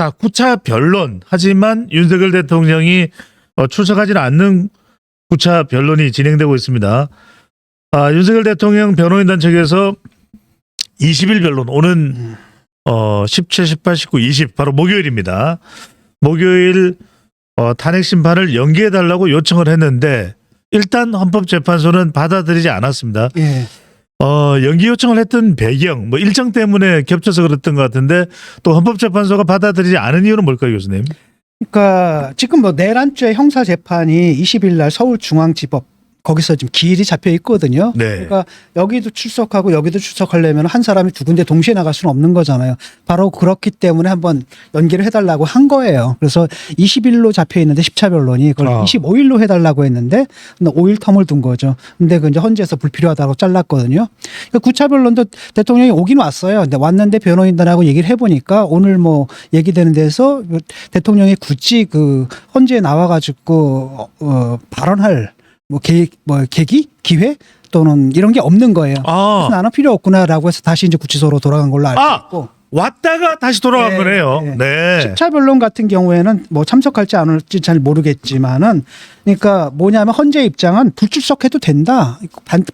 자, 9차 변론. 하지만 윤석열 대통령이 출석하지는 않는 9차 변론이 진행되고 있습니다. 윤석열 대통령 변호인단 측에서 20일 변론, 오는 17, 18, 19, 20 바로 목요일입니다. 목요일 탄핵 심판을 연기해달라고 요청을 했는데 일단 헌법재판소는 받아들이지 않았습니다. 예. 연기 요청을 했던 배경, 뭐 일정 때문에 겹쳐서 그랬던 것 같은데 또 헌법재판소가 받아들이지 않은 이유는 뭘까요, 교수님? 그러니까 지금 뭐 내란죄 형사 재판이 20일 날 서울중앙지법 거기서 지금 기일이 잡혀 있거든요. 네. 그러니까 여기도 출석하고 여기도 출석하려면 한 사람이 두 군데 동시에 나갈 수는 없는 거잖아요. 바로 그렇기 때문에 한번 연기를 해달라고 한 거예요. 그래서 20일로 잡혀 있는데 10차 변론이 그걸 25일로 해달라고 했는데 5일 텀을 둔 거죠. 근데 그 이제 헌재에서 불필요하다고 잘랐거든요. 그러니까 9차 변론도 대통령이 오긴 왔어요. 근데 왔는데 변호인단하고 얘기를 해보니까 오늘 뭐 얘기되는 데서 대통령이 굳이 그 헌재에 나와가지고 발언할 계기? 기회? 또는 이런 게 없는 거예요. 그래서 나는 필요 없구나라고 해서 다시 이제 구치소로 돌아간 걸로 알고 있고. 왔다가 다시 돌아간 거네요. 네. 10차 변론 같은 경우에는 뭐 참석할지 안 할지 잘 모르겠지만은 그러니까 뭐냐면 헌재 입장은 불출석해도 된다.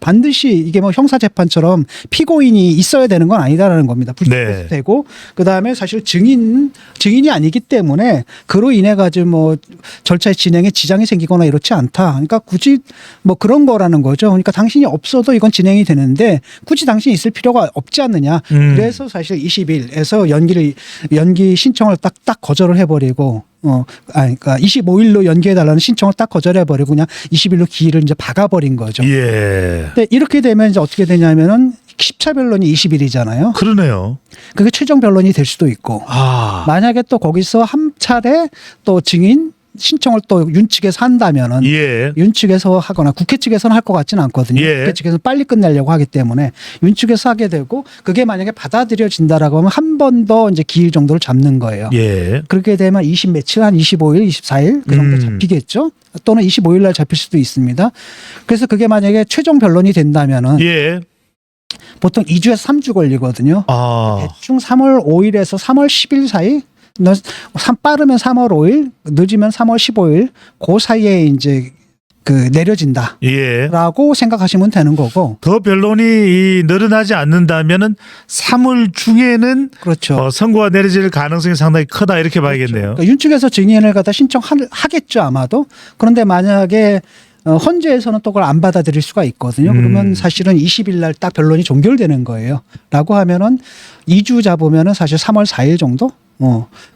반드시 이게 뭐 형사재판처럼 피고인이 있어야 되는 건 아니다라는 겁니다. 불출석해도 되고 그다음에 사실 증인이 아니기 때문에 그로 인해 가지고 뭐 절차의 진행에 지장이 생기거나 이렇지 않다. 그러니까 굳이 뭐 그런 거라는 거죠. 그러니까 당신이 없어도 이건 진행이 되는데 굳이 당신이 있을 필요가 없지 않느냐. 그래서 사실 20일에서 연기 신청을 딱 거절을 해버리고 그러니까 25일로 연기해달라는 신청을 딱 거절해버리고 그냥 20일로 기일을 이제 박아버린 거죠. 예. 근데 이렇게 되면 이제 어떻게 되냐면은 10차 변론이 20일이잖아요. 그러네요. 그게 최종 변론이 될 수도 있고. 만약에 또 거기서 한 차례 또 증인 신청을 또 윤 측에서 한다면은 윤 측에서 하거나 국회 측에서는 할 것 같지는 않거든요. 국회 측에서 빨리 끝내려고 하기 때문에 윤 측에서 하게 되고 그게 만약에 받아들여진다라고 하면 한 번 더 이제 기일 정도를 잡는 거예요. 그렇게 되면 20 며칠 한 25일, 24일 그 정도 잡히겠죠. 또는 25일 날 잡힐 수도 있습니다. 그래서 그게 만약에 최종 변론이 된다면은 보통 2주에서 3주 걸리거든요. 대충 3월 5일에서 3월 10일 사이 빠르면 3월 5일, 늦으면 3월 15일, 그 사이에 이제 그 내려진다라고 생각하시면 되는 거고. 더 변론이 늘어나지 않는다면은 3월 중에는 그렇죠. 선고가 내려질 가능성이 상당히 크다 이렇게 봐야겠네요. 그러니까 윤 측에서 증인을 갖다 신청하겠죠 아마도. 그런데 만약에 헌재에서는 또 그걸 안 받아들일 수가 있거든요. 그러면 사실은 20일 날 딱 변론이 종결되는 거예요. 라고 하면은 2주 잡으면은 사실 3월 4일 정도?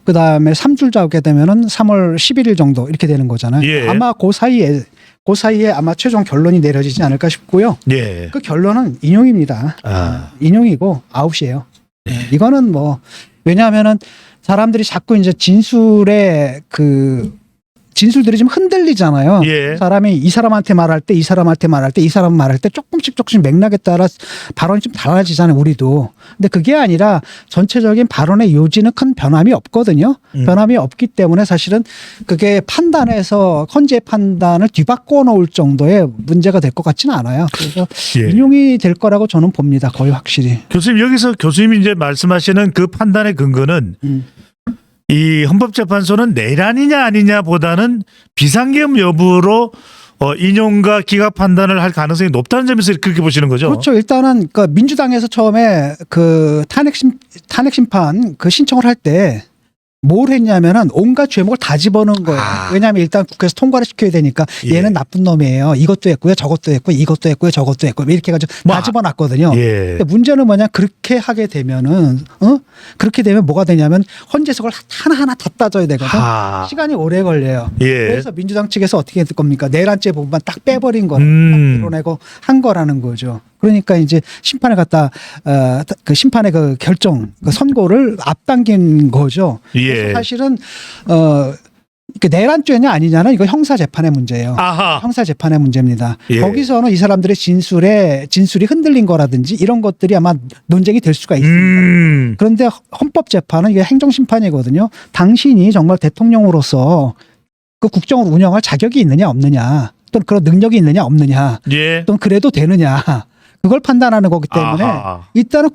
그 다음에 3주 잡게 되면은 3월 11일 정도 이렇게 되는 거잖아요. 아마 그 사이에 아마 최종 결론이 내려지지 않을까 싶고요. 그 결론은 인용입니다. 인용이고 아웃이에요. 이거는 뭐 왜냐하면은 사람들이 자꾸 이제 진술들이 좀 흔들리잖아요. 사람이 이 사람한테 말할 때, 이 사람한테 말할 때, 이 사람 말할 때 조금씩 맥락에 따라 발언이 좀 달라지잖아요, 우리도. 근데 그게 아니라 전체적인 발언의 요지는 큰 변함이 없거든요. 변함이 없기 때문에 사실은 그게 판단에서 헌재 판단을 뒤바꿔 놓을 정도의 문제가 될 것 같지는 않아요. 그래서 인용이 될 거라고 저는 봅니다. 거의 확실히. 교수님, 여기서 교수님이 이제 말씀하시는 그 판단의 근거는 이 헌법재판소는 내란이냐 아니냐 보다는 비상계엄 여부로 인용과 기각 판단을 할 가능성이 높다는 점에서 그렇게 보시는 거죠? 그렇죠. 일단은 그 민주당에서 처음에 그 탄핵 심판 그 신청을 할 때 뭘 했냐면은 온갖 죄목을 다 집어넣은 거예요. 왜냐하면 일단 국회에서 통과를 시켜야 되니까 얘는 나쁜 놈이에요. 이것도 했고요, 저것도 했고요, 이것도 했고요, 저것도 했고요. 이렇게 해가지고 다 집어놨거든요. 근데 문제는 뭐냐, 그렇게 하게 되면은 그렇게 되면 뭐가 되냐면 헌재에서 그걸 하나하나 다 따져야 되거든. 시간이 오래 걸려요. 그래서 민주당 측에서 어떻게 했을 겁니까? 내란죄 부분만 딱 빼버린 거를 드러내고 한 거라는 거죠. 그러니까 이제 심판을 갖다 그 심판의 그 결정, 그 선고를 앞당긴 거죠. 그래서 사실은 그 내란죄냐 아니냐는 이거 형사 재판의 문제예요. 형사 재판의 문제입니다. 거기서는 이 사람들의 진술이 흔들린 거라든지 이런 것들이 아마 논쟁이 될 수가 있습니다. 그런데 헌법 재판은 이게 행정 심판이거든요. 당신이 정말 대통령으로서 그 국정을 운영할 자격이 있느냐 없느냐, 또는 그런 능력이 있느냐 없느냐, 또는 그래도 되느냐. 그걸 판단하는 거기 때문에 일단은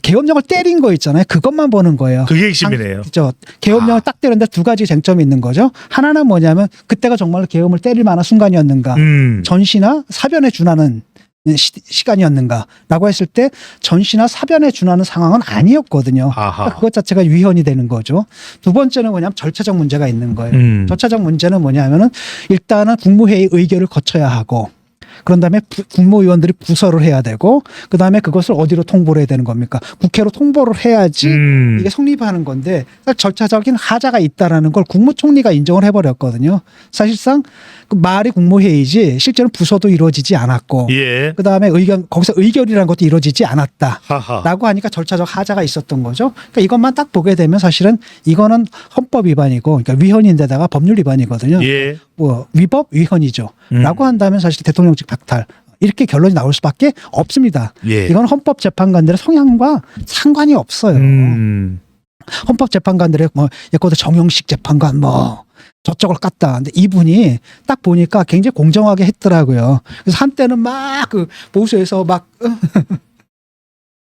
계엄령을 때린 거 있잖아요. 그것만 보는 거예요. 그게 핵심이네요. 그죠. 계엄령을 딱 때렸는데 두 가지 쟁점이 있는 거죠. 하나는 뭐냐면 그때가 정말로 계엄을 때릴 만한 순간이었는가. 전시나 사변에 준하는 시간이었는가라고 했을 때 전시나 사변에 준하는 상황은 아니었거든요. 그러니까 그것 자체가 위헌이 되는 거죠. 두 번째는 뭐냐면 절차적 문제가 있는 거예요. 절차적 문제는 뭐냐면은 일단은 국무회의 의결을 거쳐야 하고 그런 다음에 국무위원들이 부서를 해야 되고 그 다음에 그것을 어디로 통보를 해야 되는 겁니까? 국회로 통보를 해야지 이게 성립하는 건데 절차적인 하자가 있다라는 걸 국무총리가 인정을 해버렸거든요. 사실상 그 말이 국무회의지 실제로 부서도 이루어지지 않았고 예. 그 다음에 거기서 의결이라는 것도 이루어지지 않았다라고 하니까 절차적 하자가 있었던 거죠. 그러니까 이것만 딱 보게 되면 사실은 이거는 헌법 위반이고 그러니까 위헌인데다가 법률 위반이거든요. 예. 뭐 위법 위헌이죠. 라고 한다면 사실 대통령직 박탈 이렇게 결론이 나올 수밖에 없습니다. 예. 이건 헌법재판관들의 성향과 상관이 없어요. 헌법재판관들의 뭐 예컨대 정영식 재판관 뭐 저쪽을 깠다. 근데 이분이 딱 보니까 굉장히 공정하게 했더라고요. 그래서 한때는 막 그 보수에서 막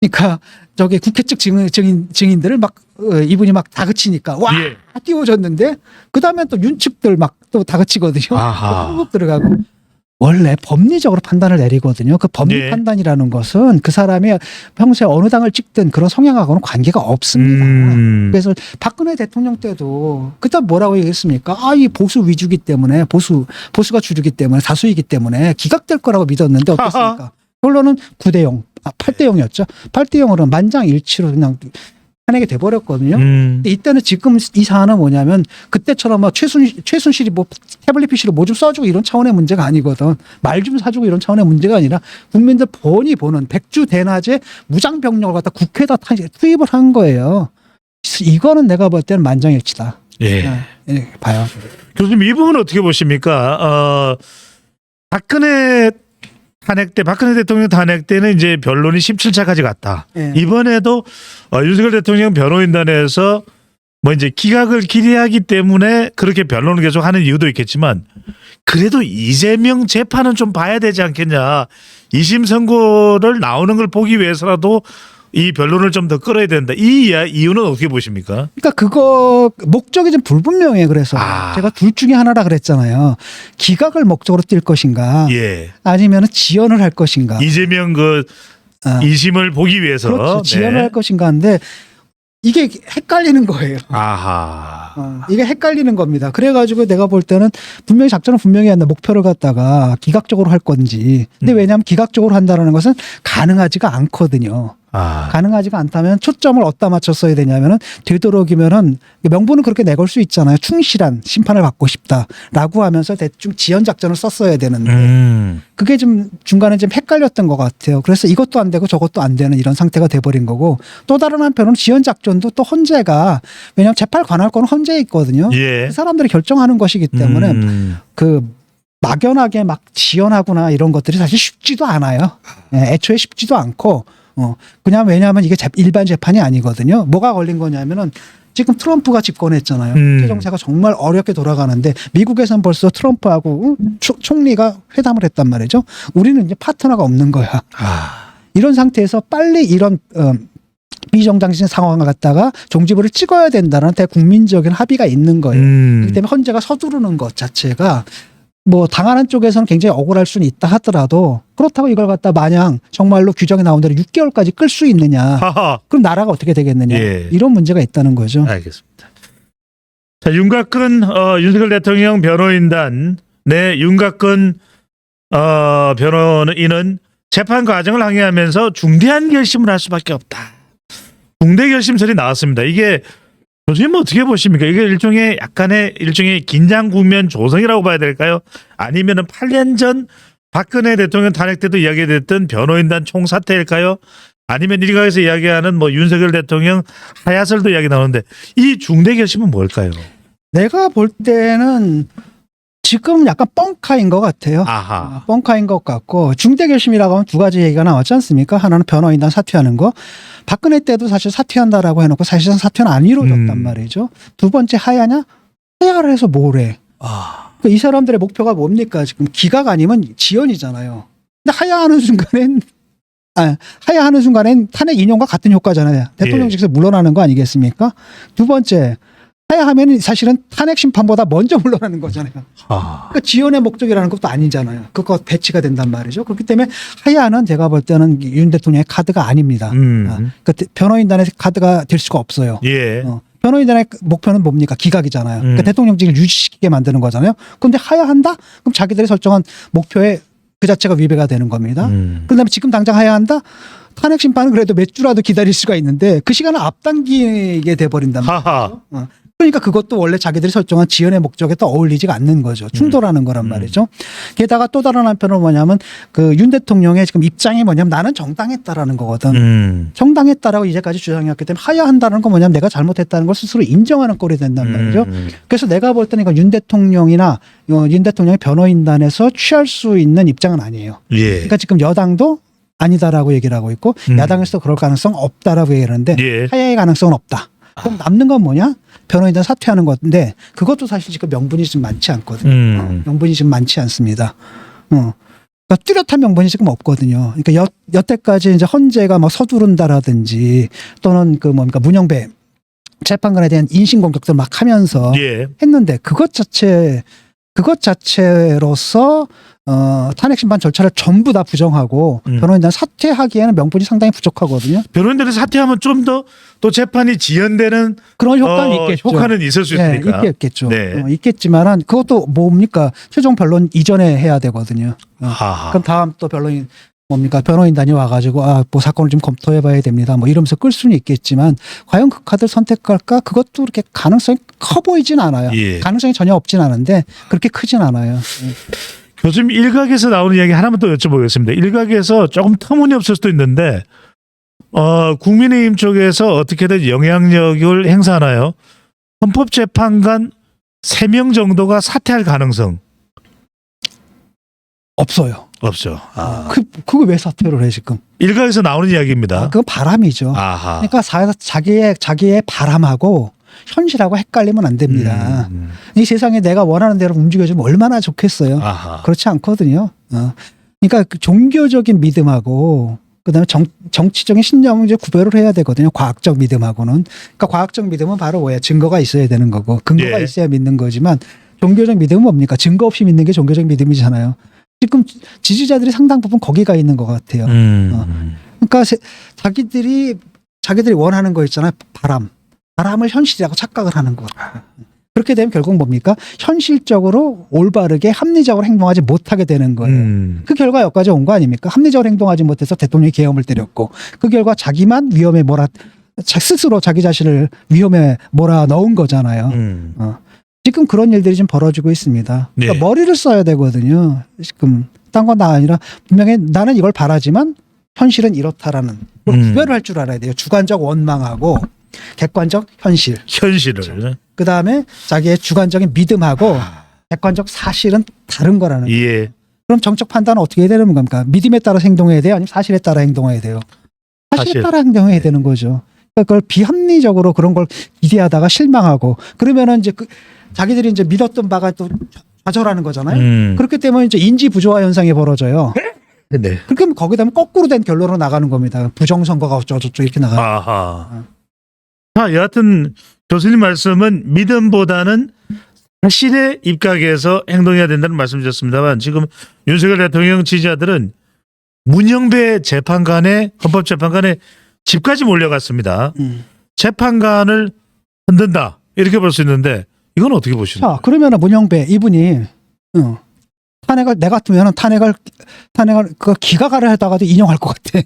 그러니까 저기 국회 측 증인들을 막 이분이 막 다그치니까 와 예. 띄워줬는데 그 다음에 또 윤측들 막 또 다그치거든요. 훅 들어가고 원래 법리적으로 판단을 내리거든요. 그 법리 네. 판단이라는 것은 그 사람이 평소에 어느 당을 찍든 그런 성향하고는 관계가 없습니다. 그래서 박근혜 대통령 때도 그때 뭐라고 얘기했습니까? 이 보수 위주기 때문에 보수가 주류기 때문에 다수이기 때문에 기각될 거라고 믿었는데 어떻습니까? 결론은 9대0, 8대0이었죠. 8대0으로 만장일치로 그냥 탄핵이 돼버렸거든요. 근데 이때는 지금 이 사안은 뭐냐면 그때처럼 막 최순실이 뭐 태블릿 PC로 뭐 좀 써주고 이런 차원의 문제가 아니거든. 말 좀 사주고 이런 차원의 문제가 아니라 국민들 뻔히 보는 백주대낮에 무장병력을 갖다 국회에다 투입을 한 거예요. 이거는 내가 볼 때는 만장일치다. 예. 봐요. 교수님 이 부분 어떻게 보십니까? 박근혜 대통령 탄핵 때는 이제 변론이 17차까지 갔다. 예. 이번에도 윤석열 대통령 변호인단에서 뭐 이제 기각을 기대하기 때문에 그렇게 변론을 계속 하는 이유도 있겠지만 그래도 이재명 재판은 좀 봐야 되지 않겠냐. 2심 선고를 나오는 걸 보기 위해서라도 이 변론을 좀 더 끌어야 된다. 이 이유는 어떻게 보십니까? 그러니까 그거 목적이 좀 불분명해. 그래서 제가 둘 중에 하나라 그랬잖아요. 기각을 목적으로 뛸 것인가, 예. 아니면 지연을 할 것인가. 이재명 그 2심을 보기 위해서 그렇죠. 지연을 할 것인가 한데 이게 헷갈리는 거예요. 아하. 이게 헷갈리는 겁니다. 그래가지고 내가 볼 때는 분명히 작전은 분명히 한다. 목표를 갖다가 기각적으로 할 건지. 근데 왜냐하면 기각적으로 한다는 것은 가능하지가 않거든요. 가능하지가 않다면 초점을 어디다 맞췄어야 되냐면은 되도록이면은 명분은 그렇게 내걸 수 있잖아요. 충실한 심판을 받고 싶다라고 하면서 대충 지연 작전을 썼어야 되는데 그게 좀 중간에 좀 헷갈렸던 것 같아요. 그래서 이것도 안 되고 저것도 안 되는 이런 상태가 돼버린 거고 또 다른 한편으로는 지연 작전도 또 헌재가 왜냐하면 재판을 관할 건 헌재에 있거든요. 예. 그 사람들이 결정하는 것이기 때문에 그 막연하게 막 지연하거나 이런 것들이 사실 쉽지도 않아요. 애초에 쉽지도 않고 그냥 왜냐하면 이게 일반 재판이 아니거든요. 뭐가 걸린 거냐면은 지금 트럼프가 집권했잖아요. 국제 정세가 정말 어렵게 돌아가는데 미국에선 벌써 트럼프하고 총리가 회담을 했단 말이죠. 우리는 이제 파트너가 없는 거야. 이런 상태에서 빨리 이런 비정당적인 상황을 갖다가 종지부를 찍어야 된다는 대국민적인 합의가 있는 거예요. 그렇기 때문에 헌재가 서두르는 것 자체가 뭐 당하는 쪽에서는 굉장히 억울할 수는 있다 하더라도 그렇다고 이걸 갖다 마냥 정말로 규정에 나온 대로 6개월까지 끌 수 있느냐. 그럼 나라가 어떻게 되겠느냐. 예. 이런 문제가 있다는 거죠. 알겠습니다. 자, 윤곽근 윤석열 대통령 변호인단 내 윤곽근 변호인은 재판 과정을 항의하면서 중대한 결심을 할 수밖에 없다. 중대 결심설이 나왔습니다. 이게 교수님 어떻게 보십니까? 이게 일종의 긴장 국면 조성이라고 봐야 될까요? 아니면은 8년 전 박근혜 대통령 탄핵 때도 이야기됐던 변호인단 총사퇴일까요? 아니면 일각에서 이야기하는 뭐 윤석열 대통령 하야설도 이야기 나오는데 이 중대 결심은 뭘까요? 내가 볼 때는 지금 약간 뻥카인 것 같아요. 뻥카인 것 같고 중대 결심이라고 하면 두 가지 얘기가 나왔지 않습니까? 하나는 변호인단 사퇴하는 거. 박근혜 때도 사실 사퇴한다라고 해놓고 사실상 사퇴는 안 이루어졌단 말이죠. 두 번째 하야냐? 하야를 해서 뭘 해? 이 사람들의 목표가 뭡니까? 지금 기각 아니면 지연이잖아요. 근데 하야하는 순간엔 하야하는 순간엔 탄핵 인용과 같은 효과잖아요. 대통령직에서 물러나는 거 아니겠습니까? 두 번째, 하야하면 사실은 탄핵 심판보다 먼저 물러나는 거잖아요. 그러니까 지연의 목적이라는 것도 아니잖아요. 그거 배치가 된단 말이죠. 그렇기 때문에 하야는 제가 볼 때는 윤 대통령의 카드가 아닙니다. 그러니까 변호인단의 카드가 될 수가 없어요. 예. 변호인단의 목표는 뭡니까? 기각이잖아요. 그러니까 대통령직을 유지시키게 만드는 거잖아요. 그런데 하야한다? 그럼 자기들이 설정한 목표에 그 자체가 위배가 되는 겁니다. 그다음에 지금 당장 하야한다? 탄핵 심판은 그래도 몇 주라도 기다릴 수가 있는데 그 시간을 앞당기게 돼버린단 말이죠. 그러니까 그것도 원래 자기들이 설정한 지연의 목적에 또 어울리지가 않는 거죠. 충돌하는 거란 말이죠. 게다가 또 다른 한편은 뭐냐면 그 윤 대통령의 지금 입장이 뭐냐면 나는 정당했다라는 거거든. 정당했다라고 이제까지 주장해왔기 때문에 하야한다는 건 뭐냐면 내가 잘못했다는 걸 스스로 인정하는 꼴이 된단 말이죠. 그래서 내가 볼 때는 이건 윤 대통령이나 윤 대통령의 변호인단에서 취할 수 있는 입장은 아니에요. 예. 그러니까 지금 여당도 아니다라고 얘기를 하고 있고 야당에서도 그럴 가능성 없다라고 얘기를 하는데 예. 하야의 가능성은 없다. 그럼 남는 건 뭐냐? 변호인단 사퇴하는 건데 그것도 사실 지금 명분이 좀 많지 않거든요. 명분이 지금 많지 않습니다. 그러니까 뚜렷한 명분이 지금 없거든요. 그러니까 여태까지 이제 헌재가 막 서두른다라든지 또는 그 뭡니까 문영배 재판관에 대한 인신 공격들 막 하면서 예. 했는데 그것 자체로서 탄핵 심판 절차를 전부 다 부정하고 변호인단 사퇴하기에는 명분이 상당히 부족하거든요. 변호인들이 사퇴하면 좀 더 또 재판이 지연되는 그런 효과는 있겠죠. 효과는 있을 수 있으니까. 있겠죠. 네. 있겠지만은 그것도 뭡니까? 최종 변론 이전에 해야 되거든요. 하하. 그럼 다음 또 변호인 뭡니까? 변호인단이 와가지고 뭐 사건을 좀 검토해봐야 됩니다. 뭐 이러면서 끌 수는 있겠지만 과연 그 카드를 선택할까? 그것도 그렇게 가능성이 커 보이진 않아요. 예. 가능성이 전혀 없진 않은데 그렇게 크진 않아요. 교수님 일각에서 나오는 이야기 하나만 더 여쭤보겠습니다. 일각에서 조금 터무니없을 수도 있는데 국민의힘 쪽에서 어떻게든 영향력을 행사하나요? 헌법재판관 3명 정도가 사퇴할 가능성 없어요. 없죠. 그거 왜 사퇴를 해 지금? 일각에서 나오는 이야기입니다. 그건 바람이죠. 아하. 그러니까 자기의 바람하고 현실하고 헷갈리면 안 됩니다. 이 세상에 내가 원하는 대로 움직여주면 얼마나 좋겠어요. 아하. 그렇지 않거든요. 그러니까 그 종교적인 믿음하고 그다음에 정치적인 신념을 이제 구별을 해야 되거든요. 과학적 믿음하고는. 그러니까 과학적 믿음은 바로 뭐야? 증거가 있어야 되는 거고 근거가 예. 있어야 믿는 거지만 종교적 믿음은 뭡니까? 증거 없이 믿는 게 종교적 믿음이잖아요. 지금 지지자들이 상당 부분 거기가 있는 것 같아요. 그러니까 자기들이 원하는 거 있잖아요. 바람을 현실이라고 착각을 하는 것 같아요. 그렇게 되면 결국 뭡니까? 현실적으로 올바르게 합리적으로 행동하지 못하게 되는 거예요. 그 결과 여기까지 온 거 아닙니까? 합리적으로 행동하지 못해서 대통령이 계엄을 때렸고 그 결과 자기만 위험에 스스로 자기 자신을 위험에 넣은 거잖아요. 지금 그런 일들이 좀 벌어지고 있습니다. 그러니까 네. 머리를 써야 되거든요. 지금 딴 건 아니라 분명히 나는 이걸 바라지만 현실은 이렇다라는 걸 구별을 할 줄 알아야 돼요. 주관적 원망하고 객관적 현실. 현실을. 그다음에 자기의 주관적인 믿음하고 객관적 사실은 다른 거라는 거예요. 예. 그럼 정책 판단은 어떻게 해야 되는 겁니까? 믿음에 따라 행동해야 돼요? 아니면 사실에 따라 행동해야 돼요? 사실에 사실. 따라 행동해야 되는 거죠. 그러니까 그걸 비합리적으로 그런 걸 기대하다가 실망하고 그러면은 이제 자기들이 이제 믿었던 바가 또 좌절하는 거잖아요. 그렇기 때문에 이제 인지 부조화 현상이 벌어져요. 네. 그렇게 하면 거기다 거꾸로 된 결론으로 나가는 겁니다. 부정선거가 어쩌고저쩌고 이렇게 나가요. 아하. 자, 여하튼 교수님 말씀은 믿음보다는 사실에 입각해서 행동해야 된다는 말씀 주셨습니다만 지금 윤석열 대통령 지지자들은 문영배 재판관의 헌법재판관의 집까지 몰려갔습니다. 재판관을 흔든다 이렇게 볼 수 있는데 이건 어떻게 보시나요? 자, 그러면은 문영배 이분이 탄핵을 내 같으면은 탄핵을 그 기각을 하다가도 인용할 것 같아.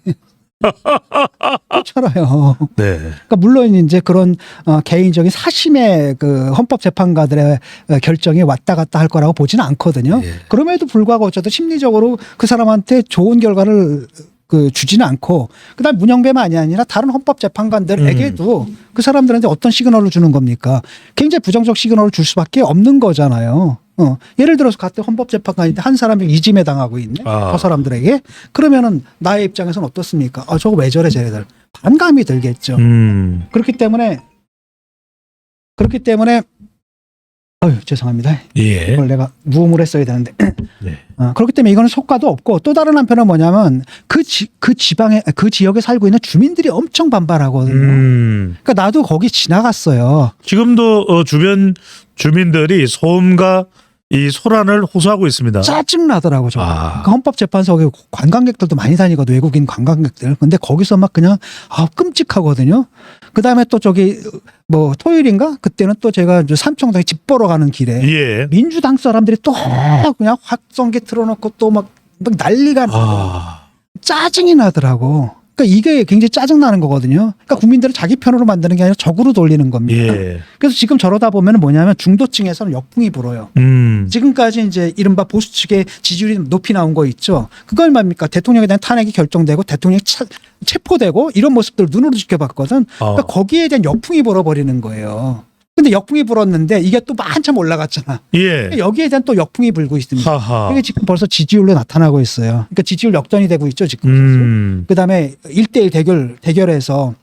그렇잖아요. 네. 그러니까 물론 이제 그런 개인적인 사심의 그 헌법재판관들의 결정이 왔다 갔다 할 거라고 보지는 않거든요. 예. 그럼에도 불구하고 어쨌든 심리적으로 그 사람한테 좋은 결과를 주지는 않고 그다음 문영배만이 아니라 다른 헌법재판관들에게도 그 사람들한테 어떤 시그널을 주는 겁니까? 굉장히 부정적 시그널을 줄 수밖에 없는 거잖아요. 예를 들어서 같은 헌법재판관인데 한 사람이 이짐에 당하고 있네. 저 사람들에게. 그러면은 나의 입장에서는 어떻습니까? 저거 왜 저래 쟤네들. 반감이 들겠죠. 그렇기 때문에 어휴, 죄송합니다. 예. 이걸 내가 무음을 했어야 되는데. 네. 그렇기 때문에 이거는 효과도 없고 또 다른 한편은 뭐냐면 그 지방에 그 지역에 살고 있는 주민들이 엄청 반발하거든요. 그러니까 나도 거기 지나갔어요. 지금도 주변 주민들이 소음과 이 소란을 호소하고 있습니다. 짜증 나더라고 저. 아. 그러니까 헌법재판소에 관광객들도 많이 다니거든, 외국인 관광객들. 근데 거기서 막 그냥 끔찍하거든요. 그다음에 또 저기 뭐 토요일인가 그때는 또 제가 이제 삼청동에 집 보러 가는 길에 예. 민주당 사람들이 또 그냥 확성기 틀어놓고 또 막 난리가 나고 아. 짜증이 나더라고. 그러니까 이게 굉장히 짜증 나는 거거든요. 그러니까 국민들을 자기 편으로 만드는 게 아니라 적으로 돌리는 겁니다. 예. 그래서 지금 저러다 보면 뭐냐면 중도층에서는 역풍이 불어요. 지금까지 이제 이른바 보수 측의 지지율이 높이 나온 거 있죠. 그거 얼마입니까? 대통령에 대한 탄핵이 결정되고 대통령이 체포되고 이런 모습들을 눈으로 지켜봤거든. 그러니까 거기에 대한 역풍이 불어버리는 거예요. 근데 역풍이 불었는데 이게 또 한참 올라갔잖아. 예. 여기에 대한 또 역풍이 불고 있습니다. 하하. 이게 지금 벌써 지지율로 나타나고 있어요. 그러니까 지지율 역전이 되고 있죠, 지금. 그다음에 1대1 대결에서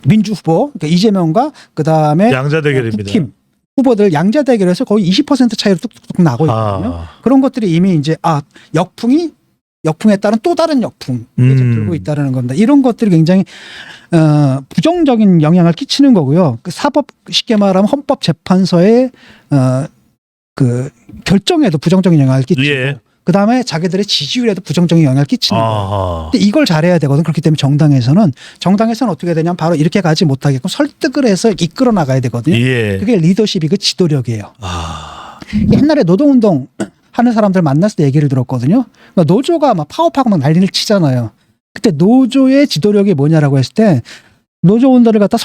민주 후보, 그러니까 이재명과 그다음에 양자 대결입니다. 국힘 후보들 양자 대결에서 거의 20% 차이로 뚝뚝뚝 나고 있거든요. 그런 것들이 이미 이제 역풍에 따른 또 다른 역풍이 이제 들고 있다는 겁니다. 이런 것들이 굉장히 부정적인 영향을 끼치는 거고요. 그 사법 쉽게 말하면 헌법재판소의 그 결정에도 부정적인 영향을 끼치고 예. 그다음에 자기들의 지지율에도 부정적인 영향을 끼치는 거예요. 아하. 근데 이걸 잘해야 되거든. 그렇기 때문에 정당에서는 어떻게 되냐면 바로 이렇게 가지 못하게끔 설득을 해서 이끌어 나가야 되거든요. 예. 그게 리더십이고 지도력이에요. 아. 옛날에 노동운동 하는 사람들 만났을 때 얘기를 들었거든요. 그러니까 노조가 막 파업하고 막 난리를 치잖아요. 그때 노조의 지도력이 뭐냐라고 했을 때 노조원들을 갖다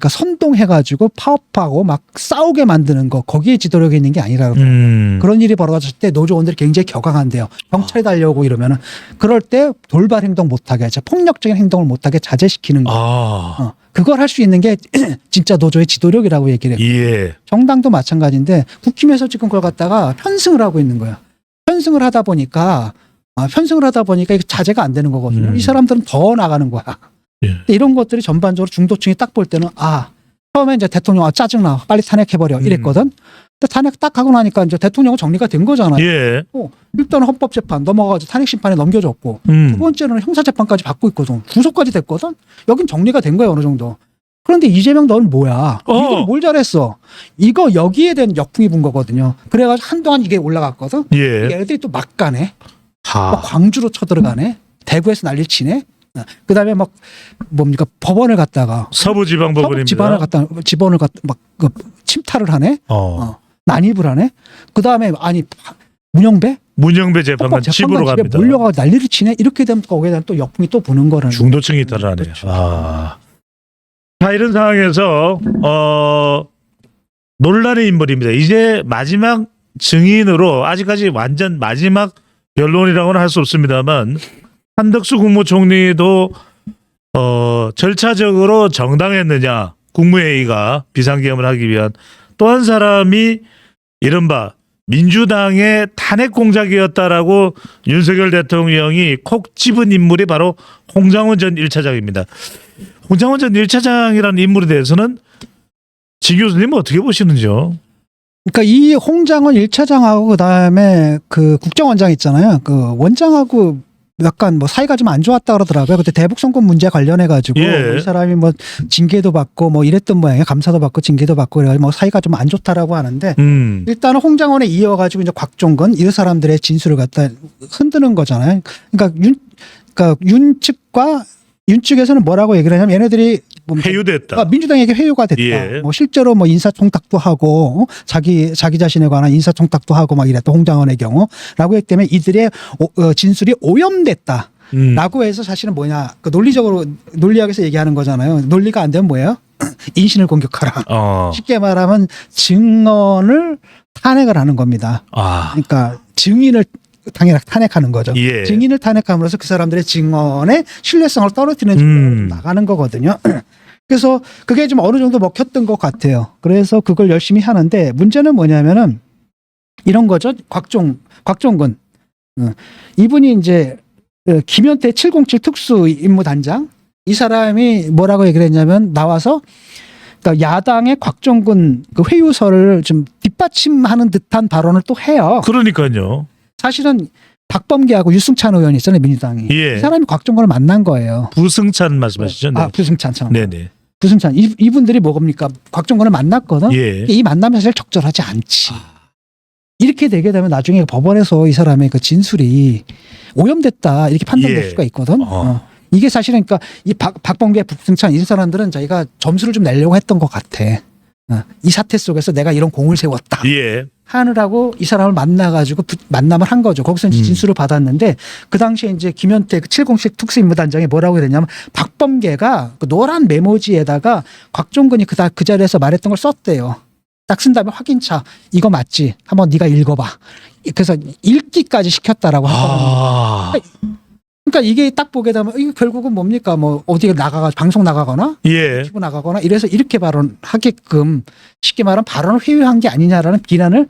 선동해가지고 파업하고 막 싸우게 만드는 거 거기에 지도력이 있는 게 아니라고. 그런 일이 벌어졌을 때 노조원들이 굉장히 격앙한대요. 경찰에 달려오고 이러면은 그럴 때 돌발 행동 못하게 하죠. 폭력적인 행동을 못하게 자제시키는 거. 그걸 할 수 있는 게 진짜 노조의 지도력이라고 얘기를 해요. 예. 정당도 마찬가지인데 국힘에서 지금 그걸 갖다가 편승을 하고 있는 거야. 편승을 하다 보니까 이게 자제가 안 되는 거거든요. 이 사람들은 더 나가는 거야. 예. 근데 이런 것들이 전반적으로 중도층이 딱 볼 때는 처음에 이제 대통령 짜증나 빨리 탄핵해버려 이랬거든. 근데 탄핵 딱 하고 나니까 이제 대통령은 정리가 된 거잖아요. 예. 일단은 헌법재판 넘어가서 탄핵심판에 넘겨줬고 두 번째는 형사재판까지 받고 있거든. 구속까지 됐거든. 여긴 정리가 된 거예요 어느 정도. 그런데 이재명 넌 뭐야? 니들 뭘 잘했어? 이거 여기에 대한 역풍이 분 거거든요. 그래가지고 한동안 이게 올라갔거든. 예. 얘네들이 또 막 가네. 막 광주로 쳐들어가네. 대구에서 난리를 치네. 그다음에 막 뭡니까 법원을 갔다가 서부지방법원입니다. 집원을 갖다 막 침탈을 하네. 난입을 하네. 그다음에 문영배 재판관 집으로 집에 갑니다. 몰려가 난리를 치네. 이렇게 되면 거기에 대한 또 역풍이 또 부는 거라는. 중도층이 따라하네요. 그렇죠. 자, 이런 상황에서 논란의 인물입니다. 이제 마지막 증인으로 아직까지 완전 마지막 변론이라고는 할 수 없습니다만 한덕수 국무총리도 절차적으로 정당했느냐 국무회의가 비상계엄을 하기 위한 또 한 사람이 이른바 민주당의 탄핵 공작이었다라고 윤석열 대통령이 콕 집은 인물이 바로 홍장원 전 1차장입니다. 홍장원 전 1차장이라는 인물에 대해서는 지 교수님은 어떻게 보시는지요? 그러니까 이 홍장원 1차장하고 그다음에 그 국정원장 있잖아요. 그 원장하고 약간 뭐 사이가 좀 안 좋았다 그러더라고요. 그때 대북 송금 문제 관련해 가지고 이 사람이 뭐 징계도 받고 뭐 이랬던 모양이에요. 감사도 받고 징계도 받고 그래가지고 뭐 사이가 좀 안 좋다라고 하는데 일단은 홍장원에 이어가지고 이제 곽종건 이 사람들의 진술을 갖다 흔드는 거잖아요. 그러니까 윤 측에서는 뭐라고 얘기를 하냐면 얘네들이 회유됐다. 민주당에게 회유가 됐다. 예. 뭐 실제로 뭐 인사청탁도 하고 자기 자신에 관한 인사청탁도 하고 막 이랬다. 홍장원의 경우라고 했기 때문에 이들의 진술이 오염됐다. 라고 해서 사실은 뭐냐 그 논리학에서 얘기하는 거잖아요. 논리가 안 되면 뭐예요? 인신을 공격하라. 쉽게 말하면 증언을 탄핵을 하는 겁니다. 그러니까 증인을 탄핵하는 거죠. 예. 증인을 탄핵함으로써 그 사람들의 증언의 신뢰성을 떨어뜨리는 쪽으로 나가는 거거든요. 그래서 그게 좀 어느 정도 먹혔던 것 같아요. 그래서 그걸 열심히 하는데 문제는 뭐냐면은 이런 거죠. 곽종근 이분이 이제 김현태 707 특수임무단장 이 사람이 뭐라고 얘기를 했냐면 나와서 그러니까 야당의 곽종근 그 회유서를 좀 뒷받침하는 듯한 발언을 또 해요. 그러니까요. 사실은 박범계하고 유승찬 의원이 있잖아요, 민주당이. 예. 이 사람이 곽종근을 만난 거예요. 부승찬 말씀하시죠? 네. 아, 부승찬 참. 네네. 부승찬 이분들이 뭡니까? 곽종근을 만났거든. 예. 이 만남이 사실 적절하지 않지. 이렇게 되게 되면 나중에 법원에서 이 사람의 그 진술이 오염됐다 이렇게 판단될 예. 수가 있거든. 이게 사실은 그러니까 이 박범계, 부승찬 이 사람들은 자기가 점수를 좀 내려고 했던 것 같아. 이 사태 속에서 내가 이런 공을 세웠다. 예. 하느라고 이 사람을 만나가지고 만남을 한 거죠. 거기서 이제 진술을 받았는데 그 당시에 이제 김현태 그 707 특수임무단장이 뭐라고 했냐면 박범계가 그 노란 메모지에다가 곽종근이 그 자리에서 말했던 걸 썼대요. 딱 쓴 다음에 확인차 이거 맞지? 한번 네가 읽어봐. 그래서 읽기까지 시켰다라고 하더라고요. 그러니까 이게 딱 보게 되면 이게 결국은 뭡니까? 뭐 어디에 나가가 방송 나가거나 예. 유튜브 나가거나 이래서 이렇게 발언하게끔 쉽게 말하면 발언을 회유한 게 아니냐라는 비난을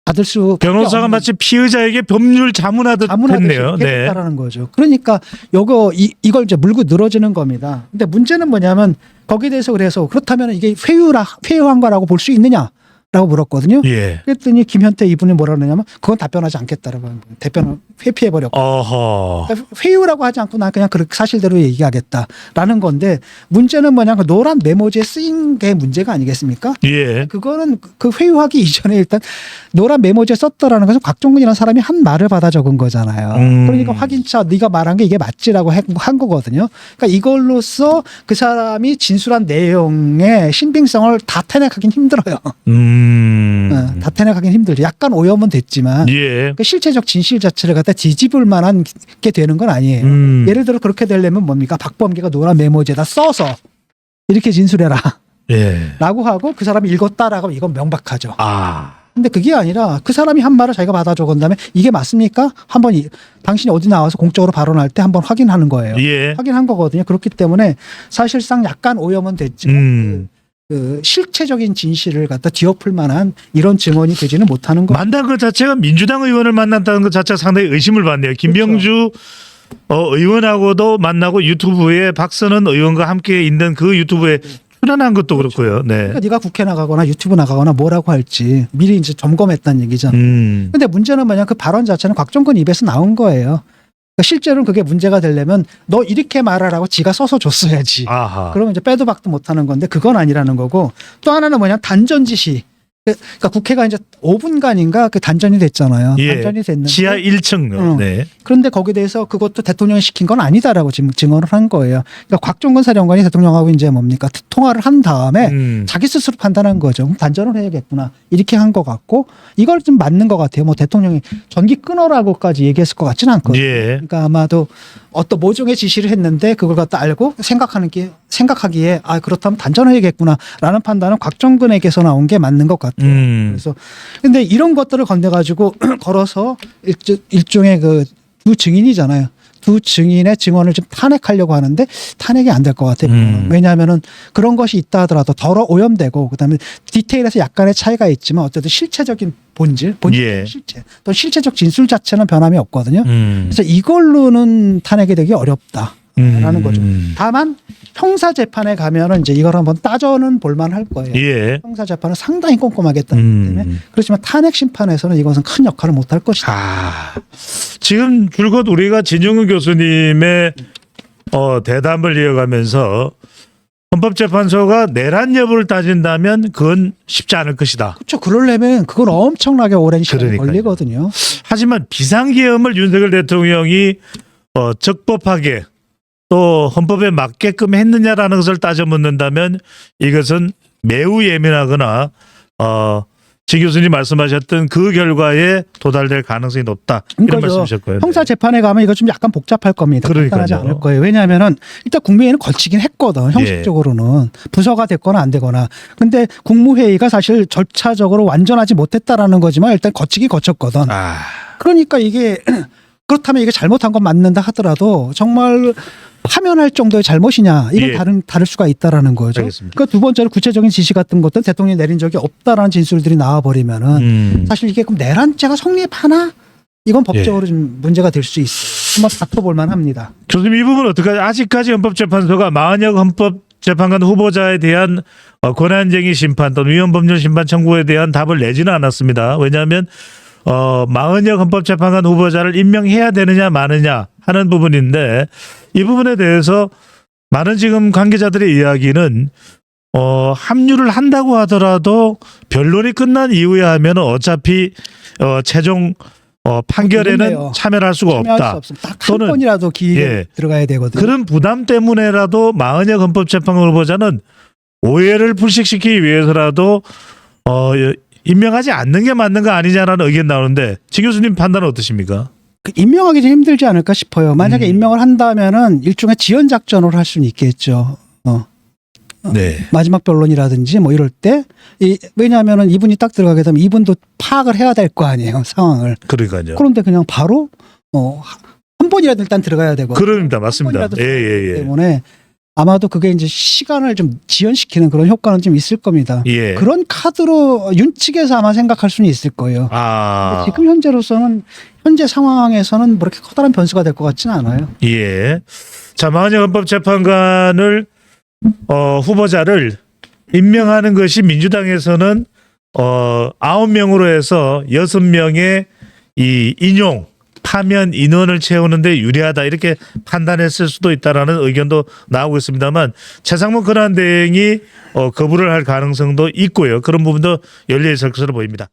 받을 수 변호사가 마치 피의자에게 법률 자문하듯 했네요. 네. 했다라는 거죠. 그러니까 이걸 이제 물고 늘어지는 겁니다. 근데 문제는 뭐냐면 거기에 대해서 그래서 그렇다면 이게 회유한 거라고 볼 수 있느냐? 라고 물었거든요. 예. 그랬더니 김현태 이분이 뭐라 그러냐면 그건 답변하지 않겠다라고 하는 거예요. 대변을 회피해버렸고. 어허. 그러니까 회유라고 하지 않고 난 그냥 그렇게 사실대로 얘기하겠다라는 건데 문제는 뭐냐면 노란 메모지에 쓰인 게 문제가 아니겠습니까? 예. 그거는 그 회유하기 이전에 일단 노란 메모지에 썼더라는 것은 곽종근이라는 사람이 한 말을 받아 적은 거잖아요. 그러니까 확인차 네가 말한 게 이게 맞지라고 한 거거든요. 그러니까 이걸로써 그 사람이 진술한 내용의 신빙성을 다 탄핵하긴 힘들어요. 다 탄핵하긴 힘들죠. 약간 오염은 됐지만 예. 그 실체적 진실 자체를 갖다 뒤집을 만한 게 되는 건 아니에요. 예를 들어 그렇게 되려면 뭡니까? 박범계가 노란 메모지에다 써서 이렇게 진술해라. 예. 라고 하고 그 사람이 읽었다라고 하면 이건 명백하죠. 아. 근데 그게 아니라 그 사람이 한 말을 자기가 받아 적은 다음에 이게 맞습니까? 한번 당신이 어디 나와서 공적으로 발언할 때 한번 확인하는 거예요. 예. 확인한 거거든요. 그렇기 때문에 사실상 약간 오염은 됐지만 그 실체적인 진실을 갖다 뒤엎을 만한 이런 증언이 되지는 못하는 거. 만난 것 자체가 민주당 의원을 만났다는 것 자체가 상당히 의심을 받네요. 김병주 의원하고도 만나고 유튜브에 박선은 의원과 함께 있는 그 유튜브에 출연한 것도 그렇고요. 네. 그러니까 네가 국회 나가거나 유튜브 나가거나 뭐라고 할지 미리 이제 점검했다는 얘기잖아. 근데 문제는 뭐냐 그 발언 자체는 곽종근 입에서 나온 거예요. 그러니까 실제로는 그게 문제가 되려면 너 이렇게 말하라고 지가 써서 줬어야지. 아하. 그러면 이제 빼도 박도 못하는 건데 그건 아니라는 거고 또 하나는 뭐냐 단전 지시. 그러니까 국회가 이제 5분간인가 그 단전이 됐잖아요. 예. 단전이 됐는데 지하 1층. 네. 그런데 거기에 대해서 그것도 대통령이 시킨 건 아니다라고 지금 증언을 한 거예요. 그러니까 곽종근 사령관이 대통령하고 이제 뭡니까 통화를 한 다음에 자기 스스로 판단한 거죠. 그럼 단전을 해야겠구나 이렇게 한 것 같고 이걸 좀 맞는 것 같아요. 뭐 대통령이 전기 끊어라고까지 얘기했을 것 같지는 않거든요. 예. 그러니까 아마도 어떤 모종의 지시를 했는데 그걸 갖다 알고 생각하기에 아 그렇다면 단전해야겠구나라는 판단은 곽종근에게서 나온 게 맞는 것 같아요. 그래서 근데 이런 것들을 건네 가지고 걸어서 일종의 그 두 증인이잖아요. 두 증인의 증언을 좀 탄핵하려고 하는데 탄핵이 안 될 것 같아요. 왜냐하면은 그런 것이 있다 하더라도 덜어 오염되고 그다음에 디테일에서 약간의 차이가 있지만 어쨌든 실체적인 본질 예. 실체 또 실체적 진술 자체는 변함이 없거든요. 그래서 이걸로는 탄핵이 되기 어렵다라는 거죠. 다만 형사 재판에 가면은 이제 이걸 한번 따져는 볼만 할 거예요. 예. 형사 재판은 상당히 꼼꼼하게 했기 때문에 그렇지만 탄핵 심판에서는 이것은 큰 역할을 못할 것이다. 아. 지금 줄곧 우리가 진중근 교수님의 대담을 이어가면서 헌법재판소가 내란 여부를 따진다면 그건 쉽지 않을 것이다. 그렇죠. 그러려면 그건 엄청나게 오랜 시간이 그러니까요. 걸리거든요. 하지만 비상계엄을 윤석열 대통령이 적법하게 또 헌법에 맞게끔 했느냐라는 것을 따져 묻는다면 이것은 매우 예민하거나 지 교수님 말씀하셨던 그 결과에 도달될 가능성이 높다. 이런 말씀이셨고요. 형사 재판에 가면 이거 좀 약간 복잡할 겁니다. 간단하지 않을 거예요. 왜냐하면은 일단 국무회의는 걸치긴 했거든. 형식적으로는 부서가 됐거나 안 되거나. 근데 국무회의가 사실 절차적으로 완전하지 못했다라는 거지만 일단 거쳤거든. 그러니까 이게 그렇다면 이게 잘못한 건 맞는다 하더라도 정말 파면할 정도의 잘못이냐 이건 다를 수가 있다라는 거죠. 알겠습니다. 그러니까 두 번째로 구체적인 지시 같은 것도 대통령이 내린 적이 없다라는 진술들이 나와 버리면은 사실 이게 그럼 내란죄가 성립하나 이건 법적으로 좀 문제가 될 수 있어. 한번 다퉈볼 만합니다. 교수님 이 부분 어떻게 아직까지 헌법재판소가 마흔여 헌법 헌법재판관 후보자에 대한 권한쟁의 심판 또는 위헌법률 심판 청구에 대한 답을 내지는 않았습니다. 왜냐하면 마은혁 헌법재판관 후보자를 임명해야 되느냐 마느냐 하는 부분인데 이 부분에 대해서 많은 지금 관계자들의 이야기는 합류를 한다고 하더라도 변론이 끝난 이후에 하면 어차피 최종 판결에는 그렇네요. 참여를 할 수가 참여할 수 없다. 없습니다. 딱 한 또는 번이라도 기회 예. 들어가야 되거든요. 그런 부담 때문에라도 마은혁 헌법재판관 후보자는 오해를 불식시키기 위해서라도 임명하지 않는 게 맞는 거 아니냐라는 의견 나오는데 지 교수님 판단은 어떠십니까? 임명하기 좀 힘들지 않을까 싶어요. 만약에 임명을 한다면은 일종의 지연 작전으로 할 수는 있겠죠. 네. 마지막 변론이라든지 뭐 이럴 때 왜냐하면은 이분이 딱 들어가게 되면 이분도 파악을 해야 될 거 아니에요, 상황을. 그러니까요. 그런데 그냥 바로 한 번이라도 일단 들어가야 되고. 그럽니다. 맞습니다. 한 번이라도 예. 때문에 아마도 그게 이제 시간을 좀 지연시키는 그런 효과는 좀 있을 겁니다. 예. 그런 카드로 윤 측에서 아마 생각할 수는 있을 거예요. 아. 지금 현재로서는 현재 상황에서는 뭐 이렇게 커다란 변수가 될 것 같지는 않아요. 예. 자, 마은혁 헌법재판관을 후보자를 임명하는 것이 민주당에서는 9명으로 해서 6명의 이 인용 파면 인원을 채우는데 유리하다 이렇게 판단했을 수도 있다라는 의견도 나오고 있습니다만 최상무 권한대행이 거부를 할 가능성도 있고요. 그런 부분도 열려 있을 것으로 보입니다.